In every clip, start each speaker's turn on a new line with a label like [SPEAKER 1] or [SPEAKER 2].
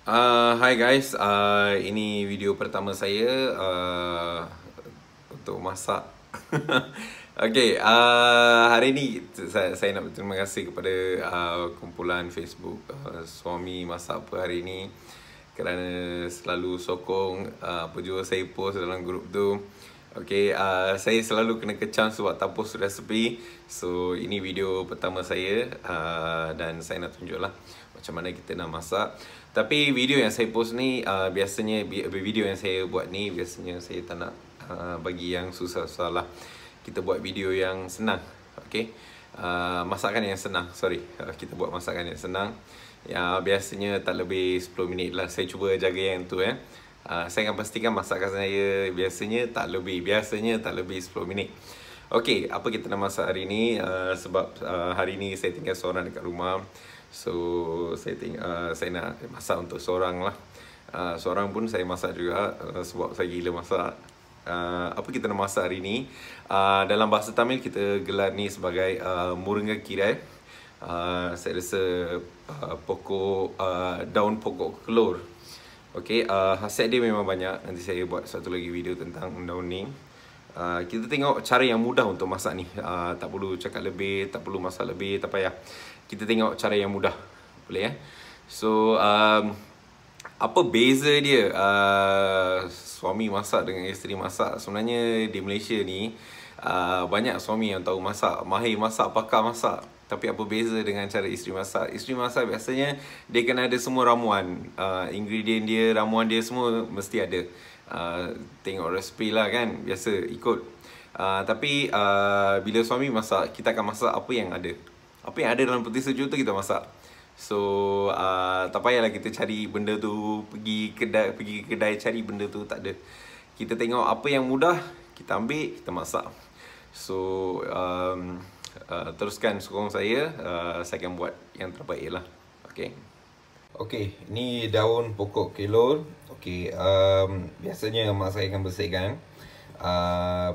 [SPEAKER 1] Hi guys, ini video pertama saya untuk masak. Okay, hari ni saya nak berterima kasih kepada kumpulan Facebook Suami Masak Apa hari ni kerana selalu sokong apa jua saya post dalam grup tu. Okay, saya selalu kena kecam sebab tak post resepi. So, ini video pertama saya dan saya nak tunjuklah macam mana kita nak masak. Tapi video yang saya post ni biasanya video yang saya buat ni biasanya saya tak nak bagi yang susah-susah lah. Kita buat video yang senang. Okay, masakan yang senang. Sorry, kita buat masakan yang senang. Ya, biasanya tak lebih 10 minit lah. Saya cuba jaga yang tu saya akan pastikan masakan saya biasanya tak lebih 10 minit. Okey, apa kita nak masak hari ni? Sebab hari ni saya tinggal seorang dekat rumah. So, saya nak masak untuk seorang lah. Seorang pun saya masak juga sebab saya gila masak. Apa kita nak masak hari ni? Dalam bahasa Tamil kita gelar ni sebagai Muringakira. Saya rasa daun pokok kelor. Okay, khasiat dia memang banyak. Nanti saya buat satu lagi video tentang daun ni. Kita tengok cara yang mudah untuk masak ni. Tak perlu cakap lebih, tak perlu masak lebih, tak payah. Kita tengok cara yang mudah. Boleh ya? So, apa beza dia suami masak dengan isteri masak? Sebenarnya di Malaysia ni banyak suami yang tahu masak, mahir masak, pakar masak. Tapi apa beza dengan cara isteri masak? Isteri masak biasanya dia kena ada semua ramuan, ingredient dia, ramuan dia semua mesti ada. Tengok resepi lah kan, biasa ikut. Tapi bila suami masak, kita akan masak apa yang ada. Apa yang ada dalam peti sejuk tu kita masak. So tak payahlah kita cari benda tu, pergi ke kedai cari benda tu, tak ada. Kita tengok apa yang mudah, kita ambil, kita masak. So teruskan sokong saya akan buat yang terbaik lah. Okay. Okay, ni daun pokok kelor. Okay, biasanya mak saya akan bersihkan,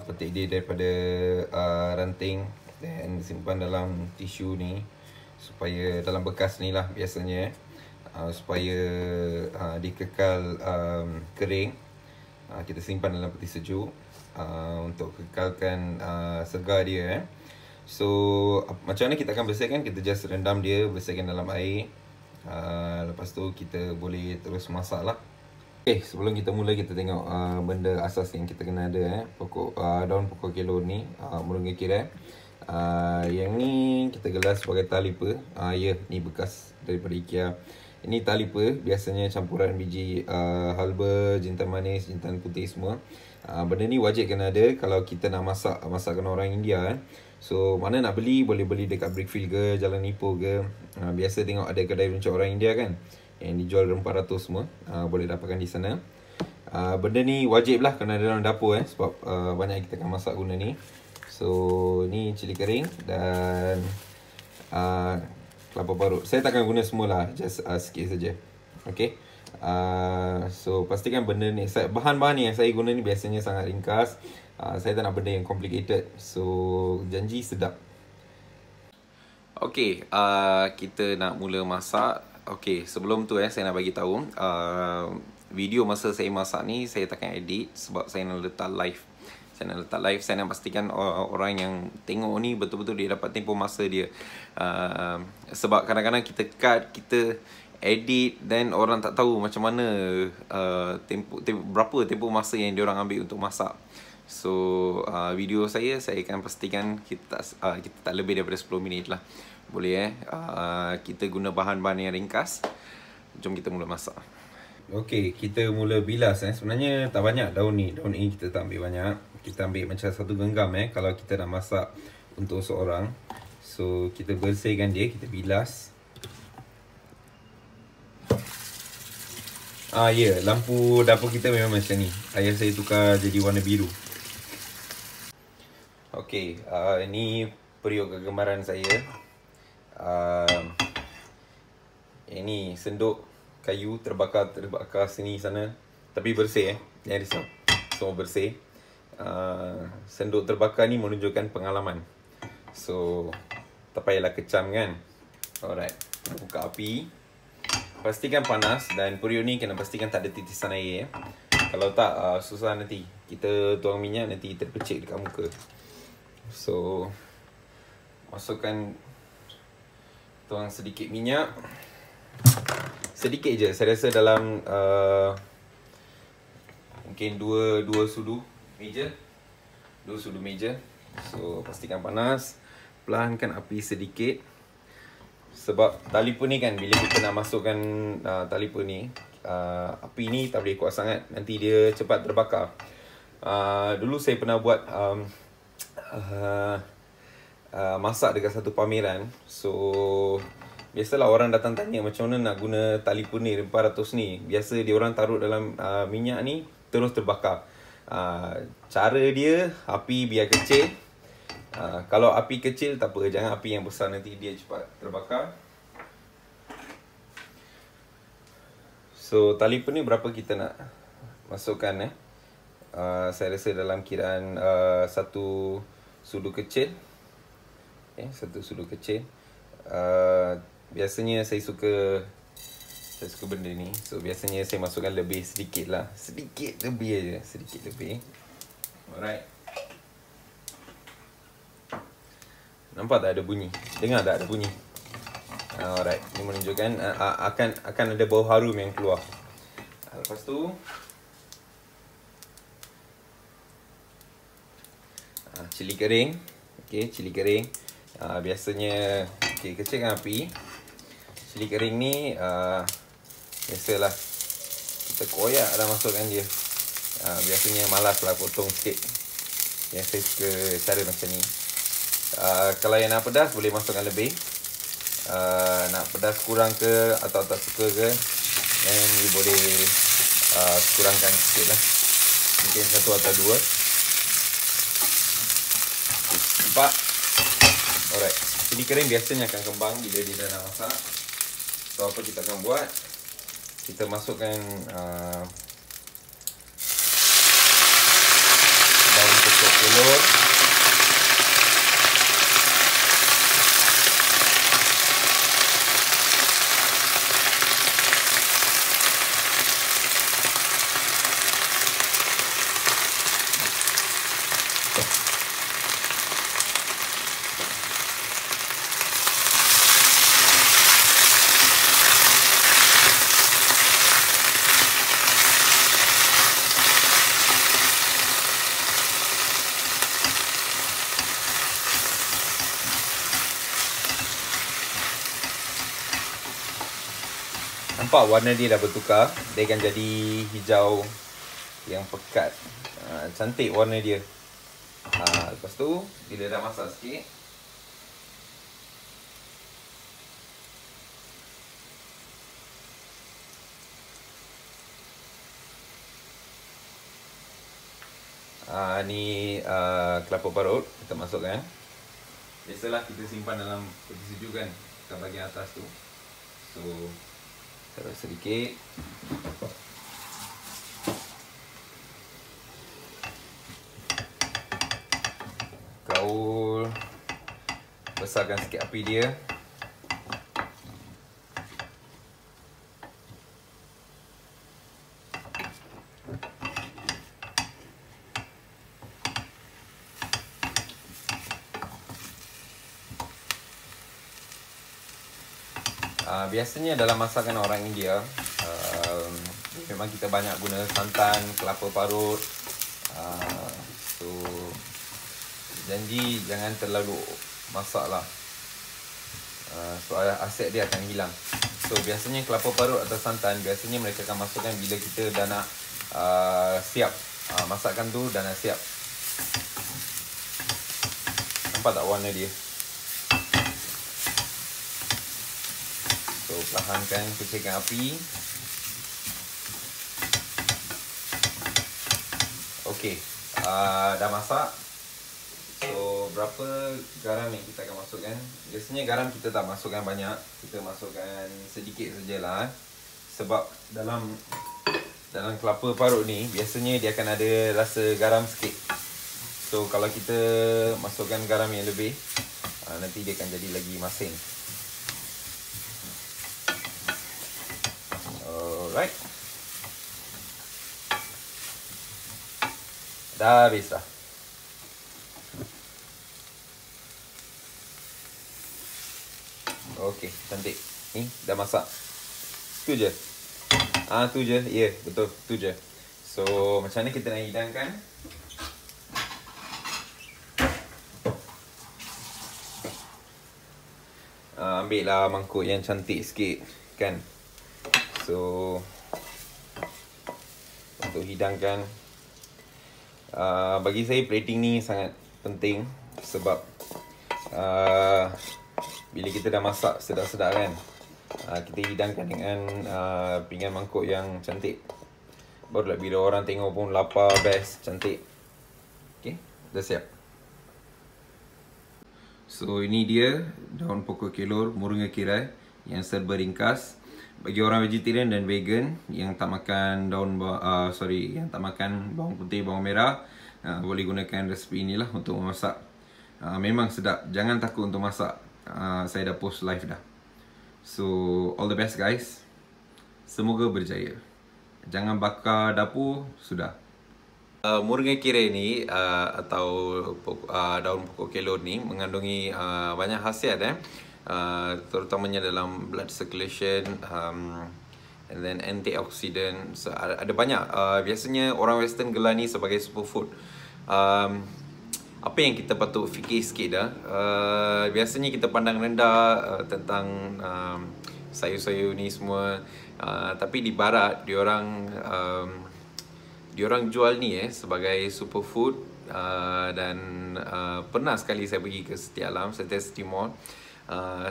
[SPEAKER 1] petik dia daripada ranting dan simpan dalam tisu ni supaya dalam bekas ni lah biasanya, supaya dia kekal kering. Kita simpan dalam peti sejuk untuk kekalkan segar dia. So, macam mana kita akan bersihkan? Kita just rendam dia, bersihkan dalam air. Lepas tu kita boleh terus masak lah. Okay, sebelum kita mula kita tengok benda asas yang kita kena ada daun pokok kelor ni, Muringakira. Yang ni kita gelar sebagai talipa. Ya, ni bekas daripada IKEA. Ini talipa, biasanya campuran biji halba, jintan manis, jintan putih semua. Benda ni wajib kena ada kalau kita nak masak masakan orang India. So, mana nak beli, boleh beli dekat Brickfield ke, Jalan Ipoh ke. Biasa tengok ada kedai runcit orang India kan, yang dijual RM400 semua. Boleh dapatkan di sana. Benda ni wajib lah kena ada dalam dapur sebab banyak kita akan masak guna ni. So, ni cili kering dan kelapa parut. Saya takkan guna semualah, just sikit saja. Okay. So, pastikan benda ni, bahan-bahan ni yang saya guna ni biasanya sangat ringkas. Saya tak nak benda yang complicated. So, janji sedap. Okay, kita nak mula masak. Okay, sebelum tu saya nak bagi tahu, video masa saya masak ni saya takkan edit sebab saya nak letak live. Saya nak pastikan orang yang tengok ni betul-betul dia dapat tempoh masa dia. Sebab kadang-kadang kita cut, kita edit dan orang tak tahu macam mana berapa tempoh masa yang diorang ambil untuk masak. So, video saya akan pastikan kita tak lebih daripada 10 minit lah. Boleh kita guna bahan-bahan yang ringkas. Jom kita mula masak. Okay, kita mula bilas Sebenarnya tak banyak daun ni. Daun ni kita tak ambil banyak. Kita ambil macam satu genggam kalau kita nak masak untuk seorang. So, kita bersihkan dia, kita bilas. Ya, lampu dapur kita memang macam ni. Ayah saya tukar jadi warna biru. Okay, ini periuk kegemaran saya. Ini senduk kayu terbakar sini sana. Tapi bersih jangan risau. Semua bersih. Senduk terbakar ni menunjukkan pengalaman. So, tak payahlah kecam kan. Alright, buka api. pastikan panas. Dan periuk ni kena pastikan tak ada titisan air. Kalau tak, susah nanti. Kita tuang minyak nanti terpecik dekat muka. So, masukkan, tuang sedikit minyak. Sedikit je. Saya rasa dalam mungkin 2 sudu meja. 2 sudu meja. So, pastikan panas. Perlahankan api sedikit. Sebab talipa ni kan, bila kita nak masukkan talipa ni, api ni tak boleh kuat sangat. Nanti dia cepat terbakar. Dulu saya pernah buat masak dekat satu pameran. So, biasalah orang datang tanya macam mana nak guna talipa ni 400 ni. Biasa dia orang taruh dalam minyak ni terus terbakar. Cara dia, api biar kecil. Kalau api kecil tak apa, jangan api yang besar, nanti dia cepat terbakar. So, talipa ni berapa kita nak masukkan saya rasa dalam kiraan 1 sudu kecil. Okay, 1 sudu kecil. Biasanya saya suka benda ni. So, biasanya saya masukkan lebih sedikit lah. Sedikit lebih aja, sedikit lebih. Alright. Nampak tak ada bunyi? Dengar tak ada bunyi? Alright, ini menunjukkan akan ada bau harum yang keluar. Lepas tu cili kering. Okey, cili kering. Biasanya kecilkan api. Cili kering ni biasalah kita koyak dah masukkan dia. Biasanya malas lah potong sikit. Yang saya suka cara macam ni. Kalau yang nak pedas boleh masukkan lebih. Nak pedas kurang ke atau tak suka ke, then you boleh kurangkan sikit lah. Mungkin 1 atau 2. Nampak? Alright. Cili kering biasanya akan kembang bila dia dah nak masak. So apa kita akan buat, kita masukkan daun pokok telur. Nampak warna dia dah bertukar. Dia akan jadi hijau yang pekat. Cantik warna dia. Lepas tu, bila dah masak sikit, ni kelapa parut kita masukkan. Biasalah kita simpan dalam peti sejuk kan, kat bahagian atas tu. So, taruh sedikit. Gaul. Besarkan sikit api dia. Biasanya dalam masakan orang India, memang kita banyak guna santan, kelapa parut. So, janji jangan terlalu masak lah. Soal asid dia akan hilang. So, biasanya kelapa parut atau santan, biasanya mereka akan masukkan bila kita dah nak siap. Masakan tu dah nak siap. Nampak tak warna dia? So, perlahankan, kecilkan api. Okey, dah masak. So, berapa garam yang kita akan masukkan? Biasanya garam kita tak masukkan banyak. Kita masukkan sedikit sajalah. Sebab dalam kelapa parut ni, biasanya dia akan ada rasa garam sikit. So, kalau kita masukkan garam yang lebih, nanti dia akan jadi lagi masin. Alright. Dah habis dah. Okey, cantik. Ni dah masak. Tu je. Tu je. Ya, yeah, betul. Tu je. So, macam mana kita nak hidangkan? Ambil lah mangkuk yang cantik sikit, kan? So, untuk hidangkan, bagi saya plating ni sangat penting. Sebab bila kita dah masak sedap-sedap kan, kita hidangkan dengan pinggan mangkuk yang cantik. Barulah bila orang tengok pun lapar, best, cantik. Okay, dah siap. So ini dia daun pokok kelor moringa kirai yang serba ringkas. Bagi orang vegetarian dan vegan yang tak makan yang tak makan bawang putih, bawang merah, boleh gunakan resipi inilah untuk memasak. Memang sedap. Jangan takut untuk masak. Saya dah post live dah. So all the best guys. Semoga berjaya. Jangan bakar dapur. Sudah. Moringa kirai ni atau daun pokok kelor ni mengandungi banyak khasiat terutamanya dalam blood circulation, and then antioxidant. So, ada banyak. Biasanya orang western gelar ni sebagai superfood. Apa yang kita patut fikir sikit dah, biasanya kita pandang rendah tentang sayur-sayur ni semua, tapi di barat diorang jual ni sebagai superfood. Dan pernah sekali saya pergi ke Setia Alam, Setia Mall.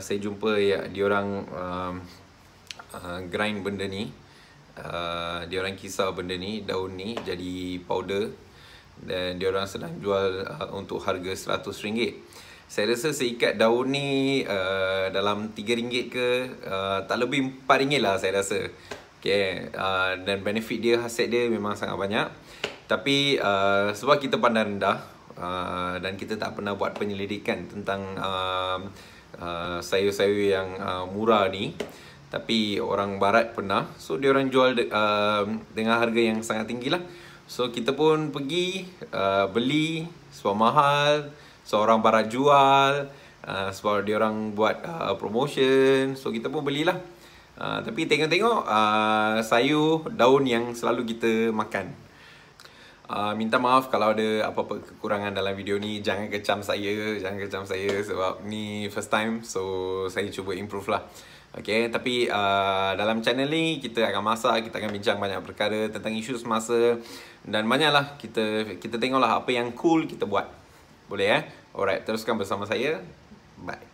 [SPEAKER 1] Saya jumpa diorang grind benda ni. Diorang kisar benda ni, daun ni jadi powder. Dan diorang sedang jual untuk harga RM100. Saya rasa seikat daun ni dalam RM3 ke, tak lebih RM4 lah saya rasa. Okay, dan benefit dia, khasiat dia memang sangat banyak. Tapi sebab kita pandang rendah dan kita tak pernah buat penyelidikan tentang sayur-sayur yang murah ni, tapi orang barat pernah. So diorang jual dengan harga yang sangat tinggi lah. So kita pun pergi beli sebab mahal. So orang barat jual sebab diorang buat promotion. So kita pun belilah. Tapi tengok-tengok sayur, daun yang selalu kita makan. Minta maaf kalau ada apa-apa kekurangan dalam video ni. Jangan kecam saya sebab ni first time. So saya cuba improve lah. Okay, tapi dalam channel ni kita akan masak, kita akan bincang banyak perkara tentang isu semasa. Dan banyaklah kita tengoklah apa yang cool kita buat. Boleh Alright, teruskan bersama saya. Bye.